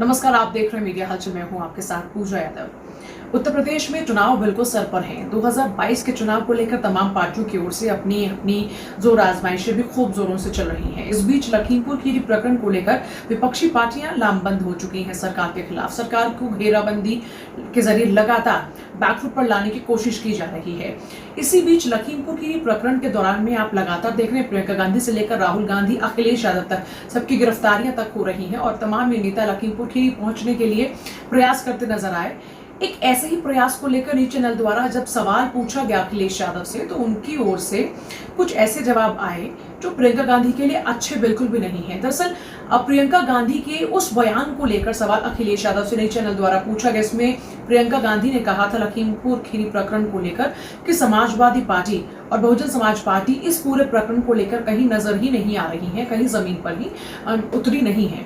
नमस्कार, आप देख रहे हैं मीडिया हलचल में हूं आपके साथ पूजा यादव। उत्तर प्रदेश में चुनाव बिल्कुल सर पर हैं। 2022 के चुनाव को लेकर तमाम पार्टियों की ओर से अपनी अपनी जोर आजमाइशें भी खूब जोरों से चल रही हैं। इस बीच लखीमपुर खीरी प्रकरण को लेकर विपक्षी पार्टियां लामबंद हो चुकी हैं सरकार के खिलाफ। सरकार को घेराबंदी के जरिए लगातार बैकफुट पर लाने की कोशिश की जा रही है। इसी बीच लखीमपुर खीरी प्रकरण के दौरान में आप लगातार देख रहे हैं, प्रियंका गांधी से लेकर राहुल गांधी, अखिलेश यादव तक सबकी गिरफ्तारियां तक हो रही हैं और तमाम नेता लखीमपुर खीरी पहुंचने के लिए प्रयास करते नजर आए। एक ऐसे ही प्रयास को लेकर न्यूज चैनल द्वारा जब सवाल पूछा गया अखिलेश यादव से, तो उनकी ओर से कुछ ऐसे जवाब आए जो प्रियंका गांधी के लिए अच्छे बिल्कुल भी नहीं है। दरअसल प्रियंका गांधी के उस बयान को लेकर सवाल अखिलेश यादव से न्यूज चैनल द्वारा पूछा गया। इसमें प्रियंका गांधी ने कहा था लखीमपुर खीरी प्रकरण को लेकर कि समाजवादी पार्टी और बहुजन समाज पार्टी इस पूरे प्रकरण को लेकर कहीं नजर ही नहीं आ रही है, कहीं जमीन पर ही उतरी नहीं है।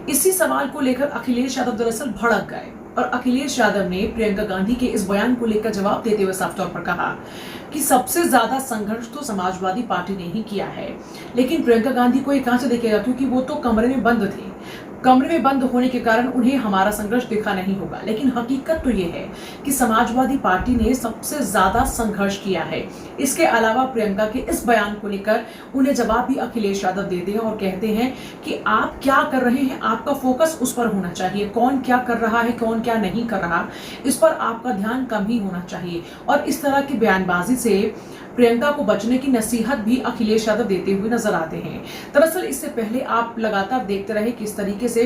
इसी सवाल को लेकर अखिलेश यादव दरअसल भड़क गए और अखिलेश यादव ने प्रियंका गांधी के इस बयान को लेकर जवाब देते हुए साफ तौर पर कहा कि सबसे ज्यादा संघर्ष तो समाजवादी पार्टी ने ही किया है। लेकिन प्रियंका गांधी को ये कहां से दिखेगा, क्योंकि वो तो कमरे में बंद थे। कमरे में बंद होने के कारण उन्हें हमारा संघर्ष दिखा नहीं होगा। लेकिन हकीकत तो ये है कि समाजवादी पार्टी ने सबसे ज्यादा संघर्ष किया है। इसके अलावा प्रियंका के इस बयान को लेकर उन्हें जवाब भी अखिलेश यादव देते हैं और कहते हैं कि आप क्या कर रहे हैं, आपका फोकस उस पर होना चाहिए। कौन क्या कर रहा है, कौन क्या नहीं कर रहा, इस पर आपका ध्यान कम ही होना चाहिए। और इस तरह की बयानबाजी से प्रियंका को बचने की नसीहत भी अखिलेश यादव देते हुए नजर आते हैं। दरअसल इससे पहले आप लगातार देखते रहे किस तरीके से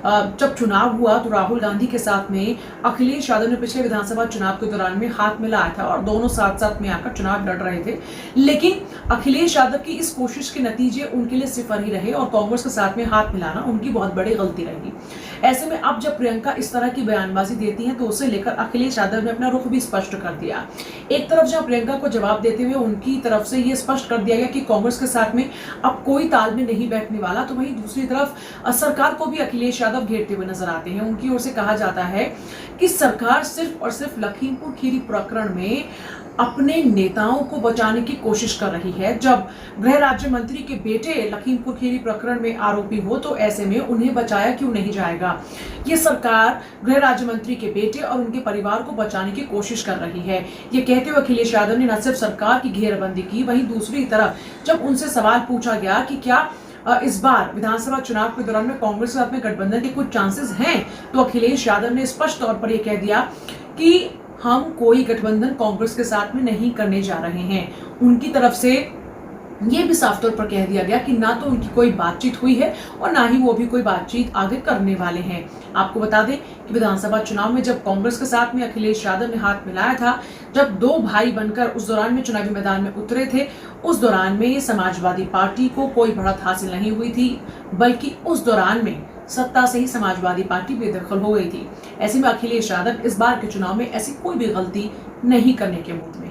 जब चुनाव हुआ तो राहुल गांधी के साथ में अखिलेश यादव ने पिछले विधानसभा चुनाव के दौरान में हाथ मिलाया था और दोनों साथ साथ में आकर चुनाव लड़ रहे थे। लेकिन अखिलेश यादव की इस कोशिश के नतीजे उनके लिए सिफर ही रहे और कांग्रेस के साथ में हाथ मिलाना उनकी बहुत बड़ी गलती रही। ऐसे में अब जब प्रियंका इस तरह की बयानबाजी देती है तो उसे लेकर अखिलेश यादव ने अपना रुख भी स्पष्ट कर दिया। एक तरफ जब प्रियंका को जवाब देते हुए उनकी तरफ से यह स्पष्ट कर दिया गया कि कांग्रेस के साथ में अब कोई तालमेल नहीं बैठने वाला, तो वहीं दूसरी तरफ सरकार को भी अखिलेश यादव घेरते हुए नजर आते हैं। उनकी ओर से कहा जाता है कि सरकार सिर्फ और सिर्फ लखीमपुर खीरी प्रकरण में अपने नेताओं को बचाने की कोशिश कर रही है। जब गृह राज्य मंत्री के बेटे लखीमपुर खीरी प्रकरण में आरोपी हो तो ऐसे में उन्हें बचाया क्यों नहीं जाएगा। ये सरकार गृह राज्य मंत्री के बेटे और उनके परिवार को बचाने की कोशिश कर रही है। ये कहते हुए अखिलेश यादव ने न सिर्फ सरकार की घेराबंदी की, वहीं दूसरी तरफ जब उनसे सवाल पूछा गया कि क्या इस बार विधानसभा चुनाव के दौरान में कांग्रेस के साथ में गठबंधन के कुछ चांसेस हैं, तो अखिलेश यादव ने स्पष्ट तौर पर यह कह दिया कि हम कोई गठबंधन कांग्रेस के साथ में नहीं करने जा रहे हैं। उनकी तरफ से यह भी साफ तौर पर कह दिया गया कि ना तो उनकी कोई बातचीत हुई है और ना ही वो भी कोई बातचीत आगे करने वाले हैं। आपको बता दें कि विधानसभा चुनाव में जब कांग्रेस के साथ में अखिलेश यादव ने हाथ मिलाया था, जब दो भाई बनकर उस दौरान में चुनावी मैदान में उतरे थे, उस दौरान में समाजवादी पार्टी को कोई बढ़त हासिल नहीं हुई थी, बल्कि उस दौरान में सत्ता से ही समाजवादी पार्टी बेदखल हो गई थी। ऐसे में अखिलेश यादव इस बार के चुनाव में ऐसी कोई भी गलती नहीं करने के मूड में।